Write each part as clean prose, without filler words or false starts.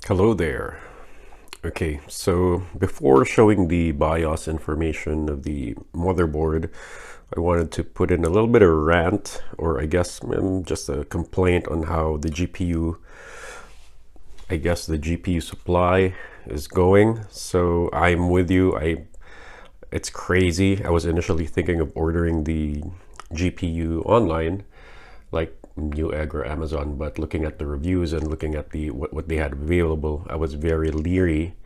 Hello there. Okay, so before showing the BIOS information of the motherboard, I wanted to put in a little bit of rant, or I guess just a complaint on how the GPU, the GPU supply is going. So I'm with you. It's crazy. I was initially thinking of ordering the GPU online, like Newegg or Amazon, but looking at the reviews and looking at what they had available, I was very leery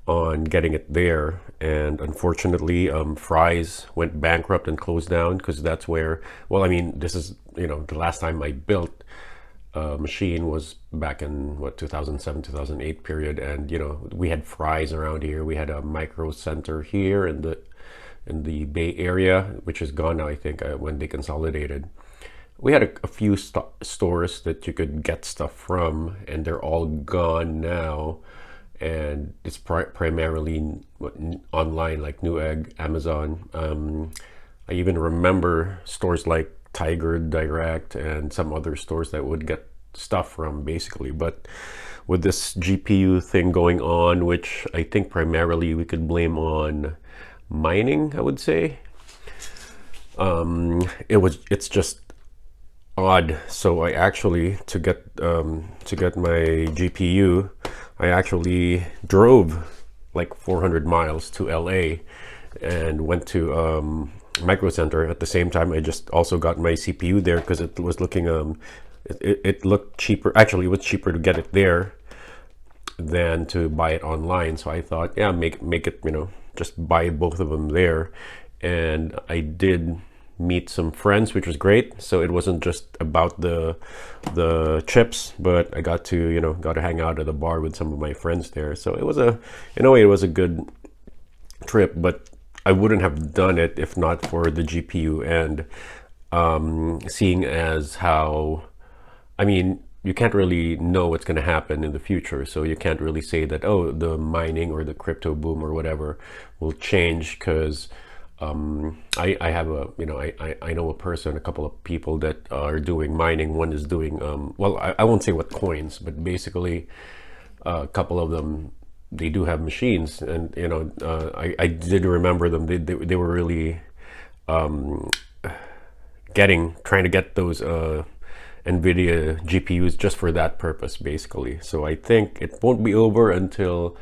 on getting it there. And unfortunately, Fry's went bankrupt and closed down, because that's where, well, I mean, this is, the last time I built a machine was back in 2007 2008 period, and we had Fry's around here. We had a micro center here in the Bay Area, which is gone now, I think, when they consolidated. We had a few stores that you could get stuff from, and they're all gone now. And it's primarily online, like Newegg, Amazon. I even remember stores like Tiger Direct and some other stores that would get stuff from, basically. But with this GPU thing going on, which I think primarily we could blame on mining, I would say, it's just odd. So I actually, to get my GPU, I actually drove like 400 miles to LA and went to Micro Center. At the same time, I just also got my CPU there, because it was looking it looked cheaper. Actually, it was cheaper to get it there than to buy it online. So I thought, yeah, make it, just buy both of them there. And I did meet some friends, which was great. So it wasn't just about the chips, but I got to hang out at the bar with some of my friends there. So it was in a way, it was a good trip, but I wouldn't have done it if not for the GPU. And seeing as how, I mean, you can't really know what's going to happen in the future, so you can't really say that, oh, the mining or the crypto boom or whatever will change, because I have I know a couple of people that are doing mining. One is doing, well, I won't say what coins, but basically a couple of them, they do have machines. And, I did remember them. They were really trying to get those NVIDIA GPUs just for that purpose, basically. So I think it won't be over until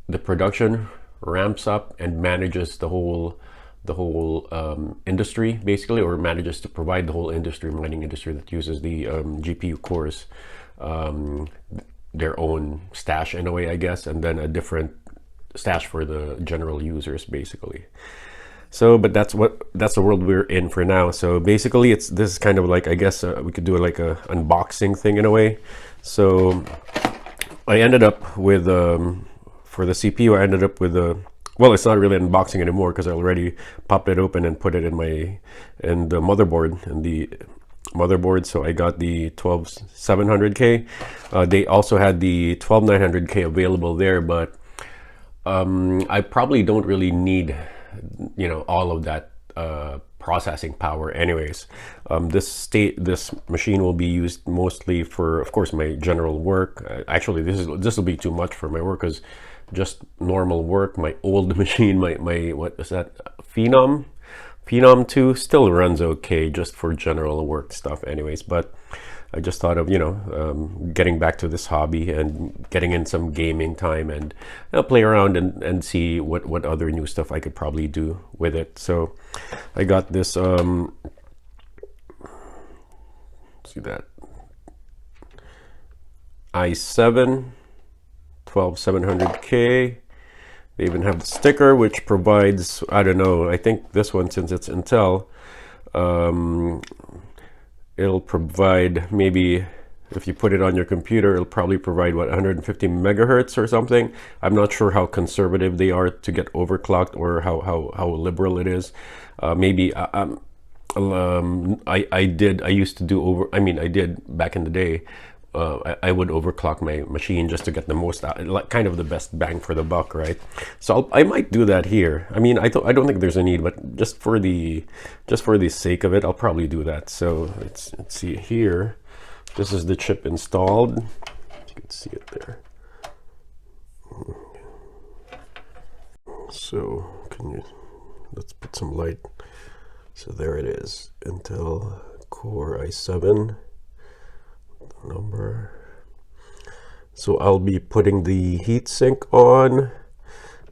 the production ramps up and manages the whole industry, basically, or manages to provide the whole industry, mining industry, that uses the GPU cores, their own stash in a way, I guess, and then a different stash for the general users, basically. So, but that's the world we're in for now. So basically, this is kind of like, I guess we could do like a unboxing thing in a way. So I ended up with for the CPU, I ended up with a, well, it's not really unboxing anymore, because I already popped it open and put it in the motherboard. So I got the 12700K. They also had the 12900K available there, but I probably don't really need all of that processing power anyways. This machine will be used mostly for, of course, my general work. Actually, this will be too much for my work, because just normal work, my old machine, my what is that, Phenom 2, still runs okay just for general work stuff anyways. But I just thought of getting back to this hobby and getting in some gaming time, and play around and see what other new stuff I could probably do with it. So I got this see that i7 12700K. They even have the sticker, which provides, I don't know, I think this one, since it's Intel, it'll provide, maybe if you put it on your computer, it'll probably provide 150 megahertz or something. I'm not sure how conservative they are to get overclocked, or how liberal it is. Maybe I did back in the day. I would overclock my machine just to get the most out, like kind of the best bang for the buck, right? So I might do that here. I mean, I don't think there's a need, but just for the sake of it, I'll probably do that. So let's see here. This is the chip installed. You can see it there. So let's put some light. So there it is, Intel Core i7 number. So I'll be putting the heatsink on,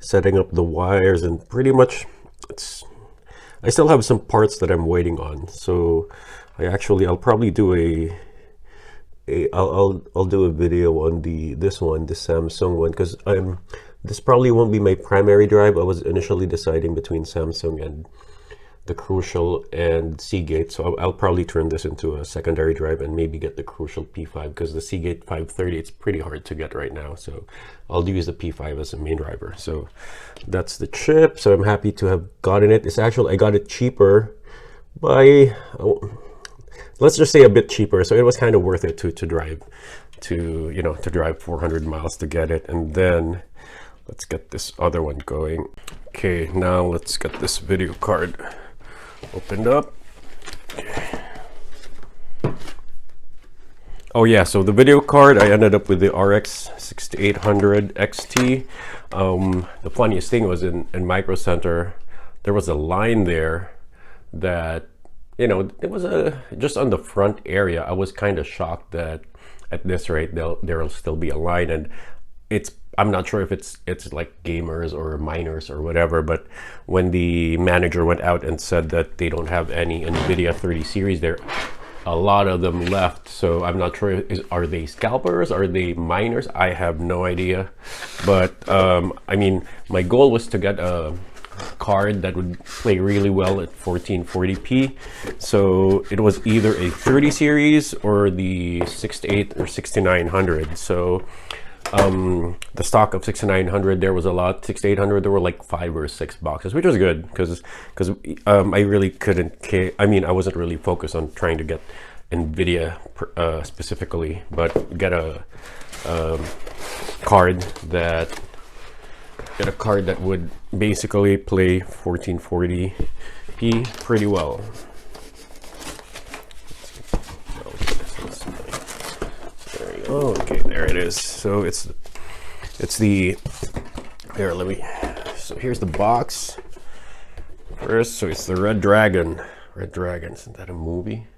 setting up the wires, and pretty much I still have some parts that I'm waiting on. So I'll probably do I'll do a video on the Samsung one, because this probably won't be my primary drive. I was initially deciding between Samsung and the Crucial and Seagate, so I'll probably turn this into a secondary drive and maybe get the Crucial P5, because the Seagate 530, it's pretty hard to get right now, so I'll use the P5 as a main driver. So that's the chip. So I'm happy to have gotten it. It's actually, I got it cheaper by, let's just say a bit cheaper, so it was kind of worth it to drive 400 miles to get it. And then let's get this other one going. Okay, now let's get this video card opened up. Oh yeah, so the video card, I ended up with the RX 6800 XT. The funniest thing was in Micro Center, there was a line there that, it was just on the front area. I was kind of shocked that at this rate there'll still be a line, and I'm not sure if it's like gamers or miners or whatever, but when the manager went out and said that they don't have any NVIDIA 30 series there, a lot of them left. So I'm not sure, are they scalpers? Are they miners? I have no idea. But I mean, my goal was to get a card that would play really well at 1440p. So it was either a 30 series or the 68 or 6900. So the stock of 6900, there was a lot. 6800, there were like 5 or 6 boxes, which was good, because I really couldn't care. I mean, I wasn't really focused on trying to get NVIDIA specifically, but get a card that would basically play 1440p pretty well. Oh, okay, there it is. So it's the, here, so here's the box first. So it's the Red Dragon. Isn't that a movie?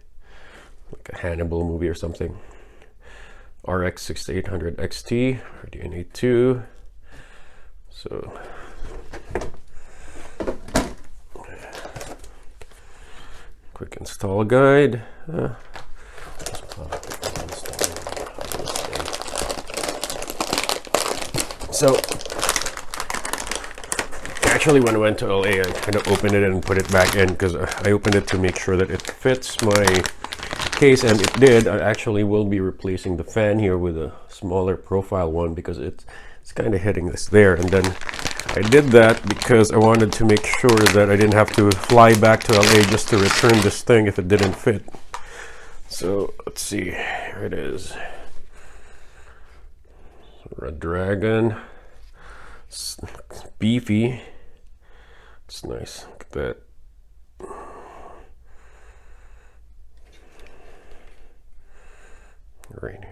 Like a Hannibal movie or something. RX 6800 XT, Radeon A2. So quick install guide. So actually, when I went to LA, I kind of opened it and put it back in, because I opened it to make sure that it fits my case, and it did. I actually will be replacing the fan here with a smaller profile one, because it's kind of hitting this there. And then I did that because I wanted to make sure that I didn't have to fly back to LA just to return this thing if it didn't fit. So let's see, here it is. Red Dragon. It's beefy. It's nice. Look at that. Right.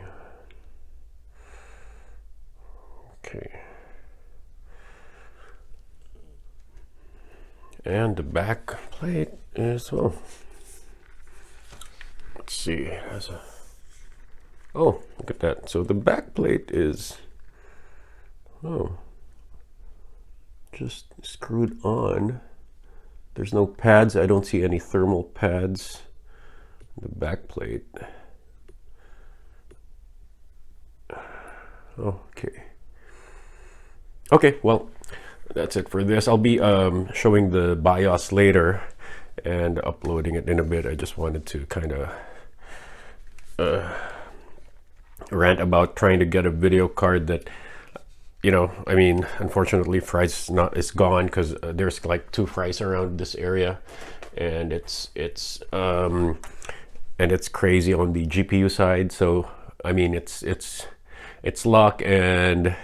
Okay. And the back plate is, well, let's see, it has a, oh, look at that. So the back plate is, oh, just screwed on. There's no pads. I don't see any thermal pads. The back plate. Okay. Okay, well, that's it for this. I'll be showing the BIOS later and uploading it in a bit. I just wanted to kind of rant about trying to get a video card that, I mean, unfortunately Fry's is gone, because there's like 2 Fry's around this area, and it's crazy on the GPU side. So I mean, it's luck, and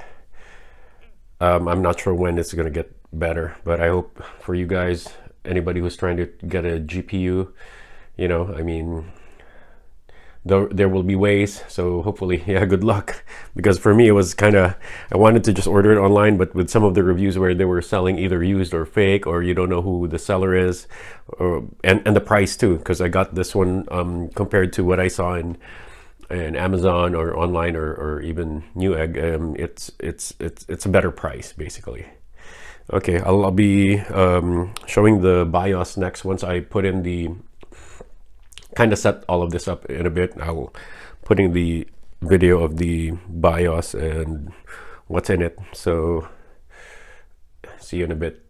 I'm not sure when it's gonna get better, but I hope for you guys, anybody who's trying to get a GPU, I mean, there will be ways. So hopefully, yeah, good luck. Because for me, it was kind of, I wanted to just order it online, but with some of the reviews where they were selling either used or fake, or you don't know who the seller is, or and the price too. Because I got this one compared to what I saw in Amazon or online or even Newegg, it's a better price basically. Okay, I'll be showing the BIOS next once I put in the kind of set all of this up in a bit. I'll put in the video of the BIOS and what's in it. So see you in a bit.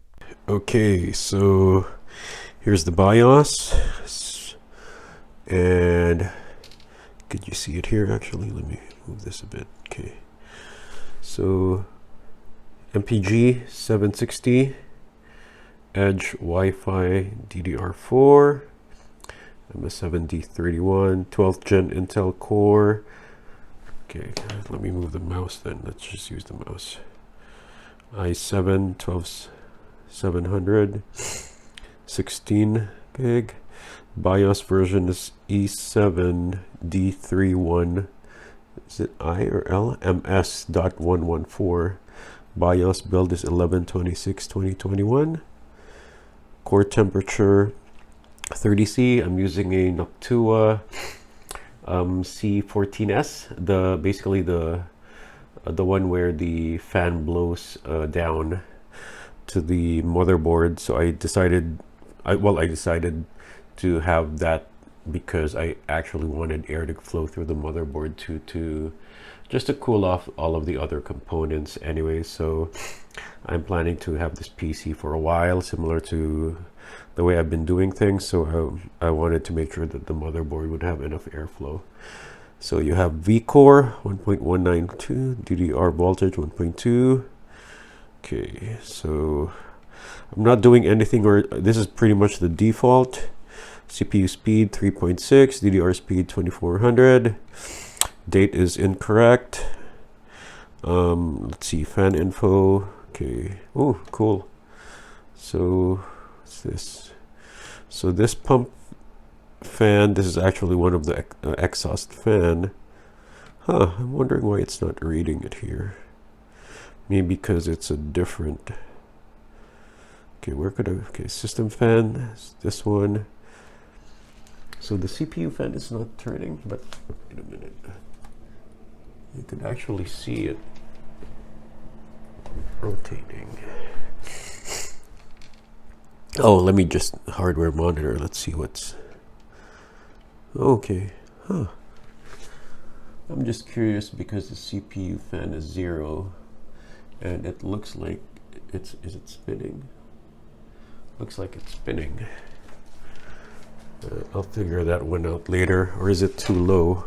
Okay, so here's the BIOS, and could you see it here? Actually, let me move this a bit. Okay, so MPG 760, Edge Wi-Fi DDR4, MS7D31, 12th gen Intel Core. Okay, let me move the mouse then. Let's just use the mouse. i7 12700, 16 gig. BIOS version is E7D31. Is it I or L? MS.114. BIOS build is 11/26/2021. Core temperature 30C. I'm using a Noctua C14S. Basically the one where the fan blows down to the motherboard. So I decided to have that because I actually wanted air to flow through the motherboard to just to cool off all of the other components anyway. So I'm planning to have this PC for a while, similar to the way I've been doing things. So I wanted to make sure that the motherboard would have enough airflow. So you have vCore 1.192, DDR voltage 1.2. Okay, so I'm not doing anything, or this is pretty much the default. CPU speed 3.6, DDR speed 2400. Date is incorrect. Let's see, fan info. Okay. Oh, cool. So what's this? So this pump fan, this is actually one of the exhaust fan. I'm wondering why it's not reading it here. Maybe because it's a different. Okay, where could I? Okay, system fan. This one. So the CPU fan is not turning, but wait a minute. You can actually see it rotating. Oh, let me just hardware monitor. Let's see what's. Okay. I'm just curious because the CPU fan is 0, and it looks like is it spinning? Looks like it's spinning. I'll figure that one out later. Or is it too low?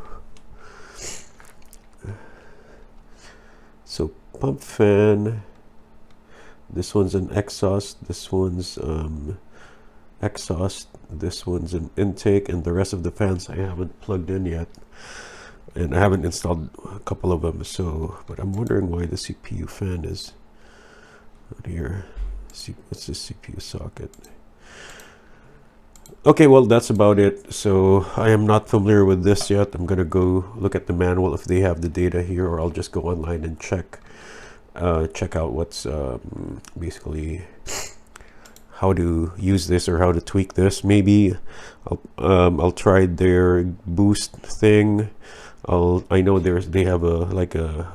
So pump fan. This one's an exhaust. This one's exhaust. This one's an intake, and the rest of the fans I haven't plugged in yet, and I haven't installed a couple of them. So, but I'm wondering why the CPU fan is out here. What's the CPU socket? Okay, well, that's about it. So I am not familiar with this yet. I'm gonna go look at the manual if they have the data here, or I'll just go online and check out what's basically how to use this or how to tweak this. Maybe I'll try their boost thing. I know they have a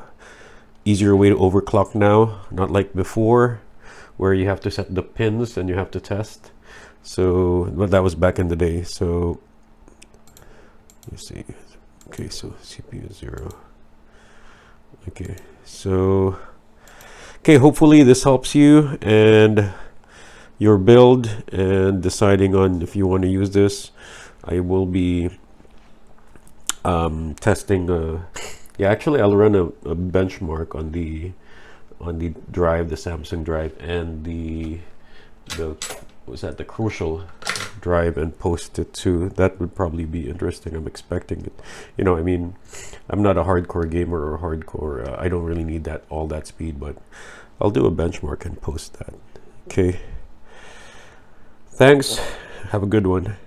easier way to overclock now, not like before where you have to set the pins and you have to test. So, but that was back in the day. So let's see. Okay, so CPU 0. Okay, so hopefully this helps you and your build and deciding on if you want to use this. I will be testing. Yeah, actually, I'll run a benchmark on the drive, the Samsung drive, and the Crucial drive, and post it too. That would probably be interesting. I'm expecting it. You know, I mean, I'm not a hardcore gamer or hardcore. I don't really need all that speed, but I'll do a benchmark and post that. Okay. Thanks. Have a good one.